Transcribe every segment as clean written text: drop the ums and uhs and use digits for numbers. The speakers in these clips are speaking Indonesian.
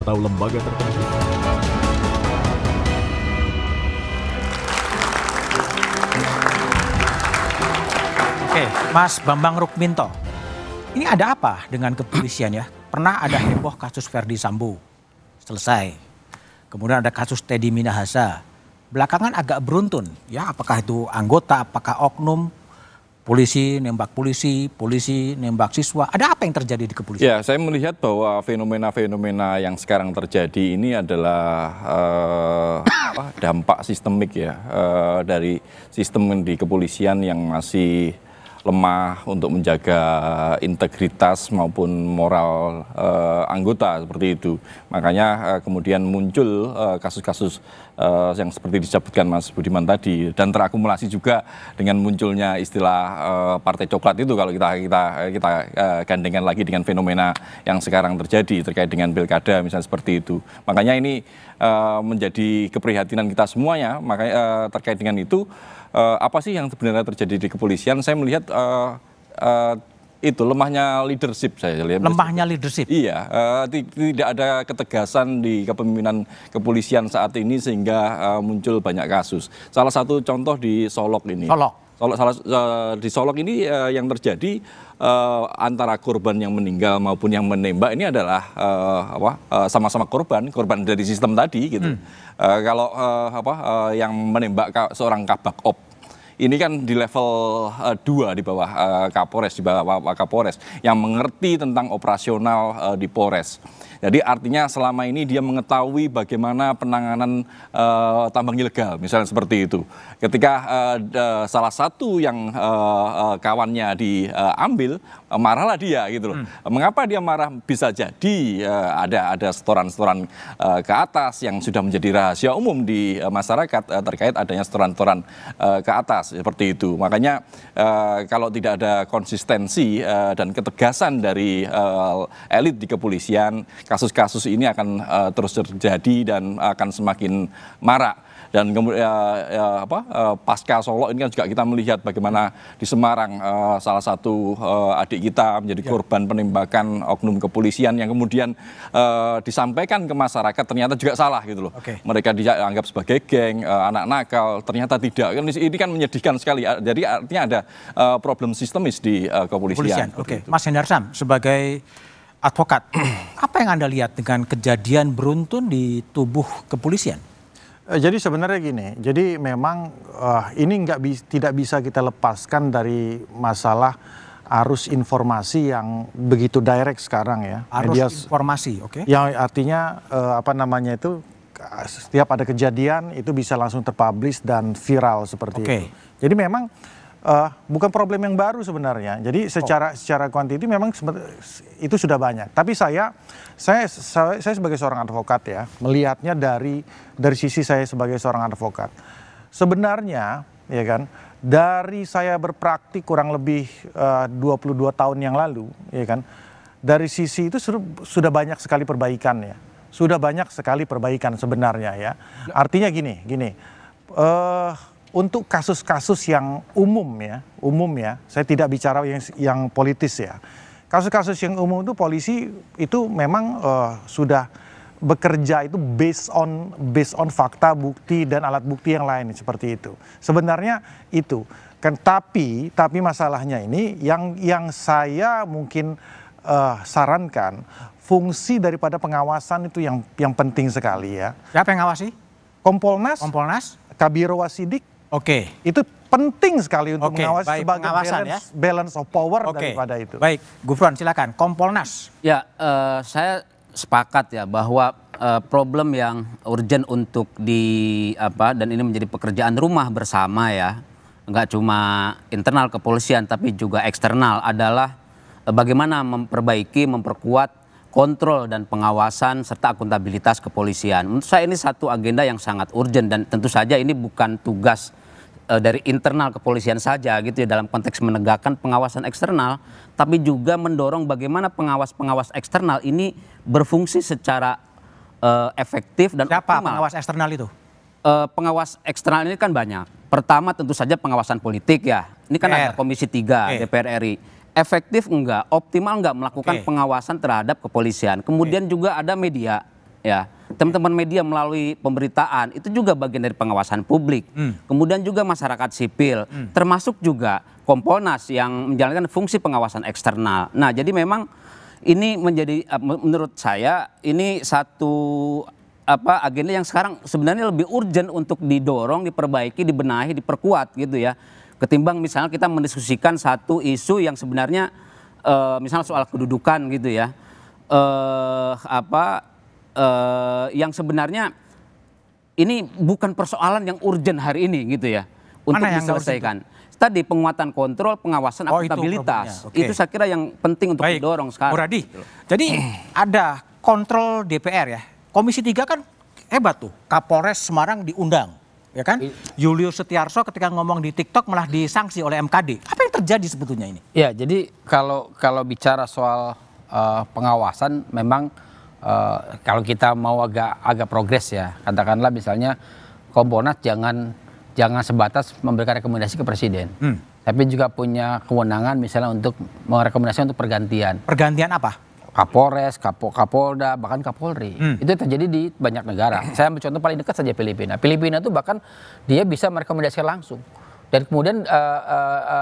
atau lembaga tertentu. Oke, Mas Bambang Rukminto, ini ada apa dengan kepolisian ya? Pernah ada heboh kasus Verdi Sambo, selesai. Kemudian ada kasus Teddy Minahasa. Belakangan agak beruntun, ya apakah itu anggota, apakah oknum, polisi nembak siswa. Ada apa yang terjadi di kepolisian? Ya, saya melihat bahwa fenomena-fenomena yang sekarang terjadi ini adalah dampak sistemik ya dari sistem di kepolisian yang masih lemah untuk menjaga integritas maupun moral anggota seperti itu. Makanya kemudian muncul kasus-kasus yang seperti disebutkan Mas Budiman tadi, dan terakumulasi juga dengan munculnya istilah partai coklat itu kalau kita gandengkan lagi dengan fenomena yang sekarang terjadi terkait dengan pilkada misalnya seperti itu. Makanya ini menjadi keprihatinan kita semuanya. Makanya terkait dengan itu, apa sih yang sebenarnya terjadi di kepolisian? Saya melihat itu lemahnya leadership, saya lihat. Lemahnya leadership? Iya, tidak ada ketegasan di kepemimpinan kepolisian saat ini sehingga muncul banyak kasus. Salah satu contoh di Solok ini. Di Solok ini yang terjadi antara korban yang meninggal maupun yang menembak ini adalah sama-sama korban dari sistem tadi gitu. Kalau yang menembak seorang kabak op ini kan di level 2 di bawah Kapolres, di bawah Kapolres yang mengerti tentang operasional di Polres. Jadi artinya selama ini dia mengetahui bagaimana penanganan tambang ilegal, misalnya seperti itu. Ketika salah satu yang kawannya diambil, marahlah dia gitu loh. Mengapa dia marah? Bisa jadi ada setoran-setoran ke atas yang sudah menjadi rahasia umum di masyarakat terkait adanya setoran-setoran ke atas seperti itu. Makanya kalau tidak ada konsistensi dan ketegasan dari elit di kepolisian, kasus-kasus ini akan terus terjadi dan akan semakin marak. Dan kemudian pasca Solo ini kan juga kita melihat bagaimana di Semarang salah satu adik kita menjadi korban penembakan oknum kepolisian yang kemudian disampaikan ke masyarakat ternyata juga salah gitu loh. Mereka dianggap sebagai geng, anak nakal, ternyata tidak. Ini kan menyedihkan sekali. Jadi artinya ada problem sistemis di kepolisian. Mas Hendarsam, sebagai advokat, apa yang Anda lihat dengan kejadian beruntun di tubuh kepolisian? Jadi sebenarnya gini, jadi memang ini tidak bisa kita lepaskan dari masalah arus informasi yang begitu direct sekarang ya. Arus informasi, Yang artinya setiap ada kejadian itu bisa langsung terpublish dan viral seperti itu. Jadi memang bukan problem yang baru sebenarnya. Jadi secara kuantiti memang itu sudah banyak. Tapi saya sebagai seorang advokat ya, melihatnya dari sisi saya sebagai seorang advokat. Sebenarnya ya kan, dari saya berpraktik kurang lebih 22 tahun yang lalu ya kan, dari sisi itu sudah banyak sekali perbaikan ya. Sudah banyak sekali perbaikan sebenarnya ya. Artinya gini, untuk kasus-kasus yang umum ya, saya tidak bicara yang politis ya. Kasus-kasus yang umum itu polisi itu memang sudah bekerja itu based on fakta, bukti dan alat bukti yang lain seperti itu. Sebenarnya itu kan, tapi masalahnya ini yang saya mungkin sarankan, fungsi daripada pengawasan itu yang penting sekali ya. Siapa yang ngawasi? Kompolnas, Kabiro Wasidik. Itu penting sekali untuk mengawasi sebagai balance of power daripada itu. Baik, Gufron silakan. Kompolnas. Ya, saya sepakat ya bahwa problem yang urgent untuk dan ini menjadi pekerjaan rumah bersama ya, nggak cuma internal kepolisian tapi juga eksternal, adalah bagaimana memperbaiki, memperkuat kontrol dan pengawasan serta akuntabilitas kepolisian. Menurut saya ini satu agenda yang sangat urgent, dan tentu saja ini bukan tugas dari internal kepolisian saja gitu ya dalam konteks menegakkan pengawasan eksternal, tapi juga mendorong bagaimana pengawas-pengawas eksternal ini berfungsi secara efektif dan optimal. Siapa pengawas eksternal itu? Pengawas eksternal ini kan banyak. Pertama tentu saja pengawasan politik ya. Ini kan ada Komisi 3 DPR RI. Efektif enggak, optimal enggak melakukan pengawasan terhadap kepolisian. Kemudian juga ada media. ya. Teman-teman media melalui pemberitaan itu juga bagian dari pengawasan publik. Kemudian juga masyarakat sipil, termasuk juga Kompolnas yang menjalankan fungsi pengawasan eksternal. Nah, jadi memang ini menjadi menurut saya ini satu agenda yang sekarang sebenarnya lebih urgent untuk didorong, diperbaiki, dibenahi, diperkuat gitu ya. Ketimbang misalnya kita mendiskusikan satu isu yang sebenarnya misalnya soal kedudukan gitu ya. Yang sebenarnya ini bukan persoalan yang urgent hari ini gitu ya untuk diselesaikan. Tadi penguatan kontrol, pengawasan, akuntabilitas itu saya kira yang penting untuk didorong sekarang. Bu Radi, jadi ada kontrol DPR ya. Komisi 3 kan hebat tuh, Kapolres Semarang diundang, ya kan? Julius Setiarso ketika ngomong di TikTok malah disanksi oleh MKD. Apa yang terjadi sebetulnya ini? Ya, jadi kalau bicara soal pengawasan memang kalau kita mau agak progres ya, katakanlah misalnya Kompolnas jangan sebatas memberikan rekomendasi ke presiden, tapi juga punya kewenangan misalnya untuk merekomendasi untuk pergantian. Pergantian apa? Kapolres, Kapolda, bahkan Kapolri. Itu terjadi di banyak negara. Saya ambil contoh paling dekat saja Filipina. Filipina itu bahkan dia bisa merekomendasikan langsung. Dan kemudian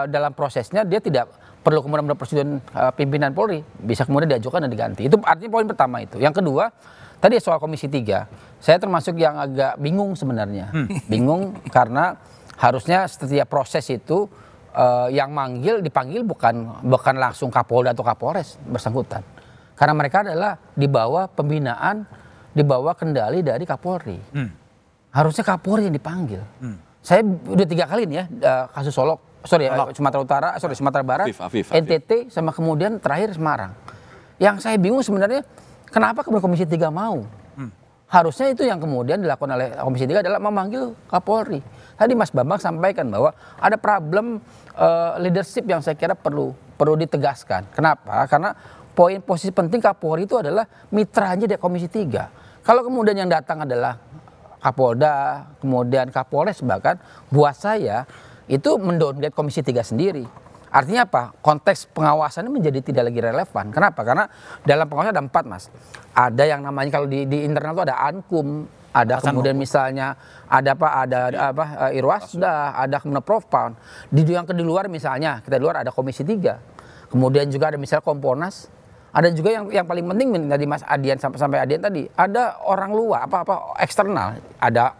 dalam prosesnya dia tidak perlu kemudian persetujuan pimpinan Polri, bisa kemudian diajukan dan diganti. Itu artinya poin pertama itu. Yang kedua, tadi soal Komisi 3. Saya termasuk yang agak bingung sebenarnya. Bingung karena harusnya setiap proses itu yang dipanggil bukan langsung Kapolda atau Kapolres bersangkutan. Karena mereka adalah di bawah pembinaan, di bawah kendali dari Kapolri. Harusnya Kapolri yang dipanggil. Saya udah 3 kali nih ya kasus Sumatera Barat, Afif. NTT, sama kemudian terakhir Semarang. Yang saya bingung sebenarnya kenapa Komisi 3 mau? Harusnya itu yang kemudian dilakukan oleh Komisi 3 adalah memanggil Kapolri. Tadi Mas Bambang sampaikan bahwa ada problem leadership yang saya kira perlu ditegaskan. Kenapa? Karena posisi penting Kapolri itu adalah mitranya dari Komisi 3. Kalau kemudian yang datang adalah Kapolda, kemudian Kapolres bahkan, buat saya itu mendowngrade Komisi 3 sendiri. Artinya apa? Konteks pengawasannya menjadi tidak lagi relevan. Kenapa? Karena dalam pengawasan ada 4, Mas. Ada yang namanya kalau di internal itu ada Ankum, ada kemudian misalnya ada Irwasda, ada kemudian Profpaun. Yang di luar misalnya, kita di luar ada Komisi 3. Kemudian juga ada misalnya Kompolnas. Ada juga yang paling penting tadi Mas Adian sampai Adian tadi, ada orang luar eksternal, ada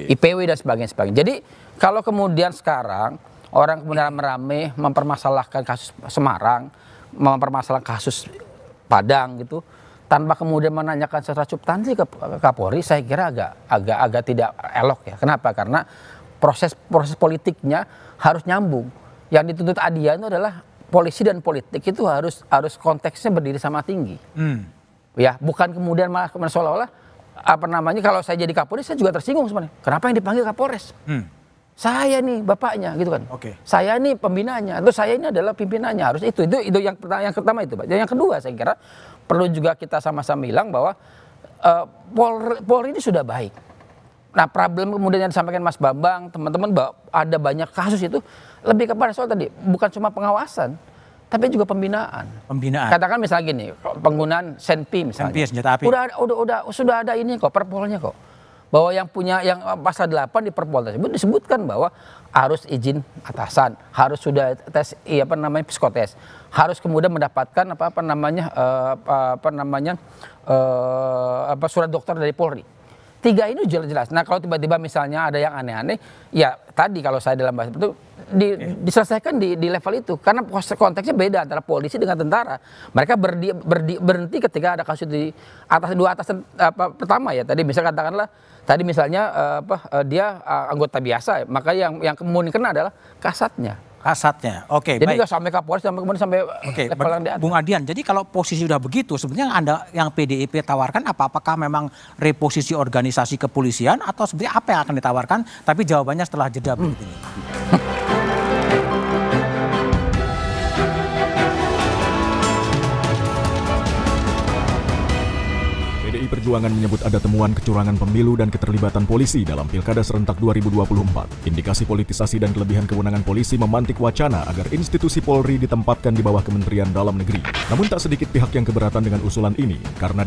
IPW dan sebagainya. Jadi kalau kemudian sekarang orang kemudian merame mempermasalahkan kasus Semarang, mempermasalahkan kasus Padang gitu, tanpa kemudian menanyakan secara substansi ke Kapolri, saya kira agak tidak elok ya. Kenapa? Karena proses politiknya harus nyambung. Yang dituntut Adian itu adalah polisi dan politik itu harus konteksnya berdiri sama tinggi. Ya, bukan kemudian malah seolah-olah kalau saya jadi Kapolri saya juga tersinggung sebenarnya. Kenapa yang dipanggil Kapolres? Saya nih bapaknya gitu kan. Saya nih pembinanya atau saya ini adalah pimpinannya. Harus itu yang pertama itu, Pak. Yang kedua saya kira perlu juga kita sama-sama bilang bahwa Polri ini sudah baik. Nah, problem kemudian yang disampaikan Mas Bambang, teman-teman, bahwa ada banyak kasus itu lebih kepada soal tadi, bukan cuma pengawasan, tapi juga pembinaan. Katakan misalnya gini, penggunaan Senpi misalnya. Senjata api. Sudah ada ini kok, perpolnya kok. Bahwa yang pasal 8 di perpol tersebut disebutkan bahwa harus izin atasan, harus sudah tes psikotes, harus kemudian mendapatkan surat dokter dari Polri. 3 ini jelas. Nah, kalau tiba-tiba misalnya ada yang aneh-aneh, ya tadi kalau saya dalam bahasa itu diselesaikan di level itu, karena konteksnya beda antara polisi dengan tentara. Mereka berhenti ketika ada kasus di atasan pertama ya. Tadi misalnya katakanlah dia anggota biasa, maka yang kemudian kena adalah kasatnya. Oke, jadi baik. nggak sampai Kapolres, sampai level yang di atas. Bung Adian, jadi kalau posisi udah begitu, sebenarnya yang PDIP tawarkan apakah memang reposisi organisasi kepolisian atau sebenarnya apa yang akan ditawarkan? Tapi jawabannya setelah jeda berikut ini. PDIP Perjuangan menyebut ada temuan kecurangan pemilu dan keterlibatan polisi dalam Pilkada serentak 2024. Indikasi politisasi dan kelebihan kewenangan polisi memantik wacana agar institusi Polri ditempatkan di bawah Kementerian Dalam Negeri. Namun tak sedikit pihak yang keberatan dengan usulan ini karena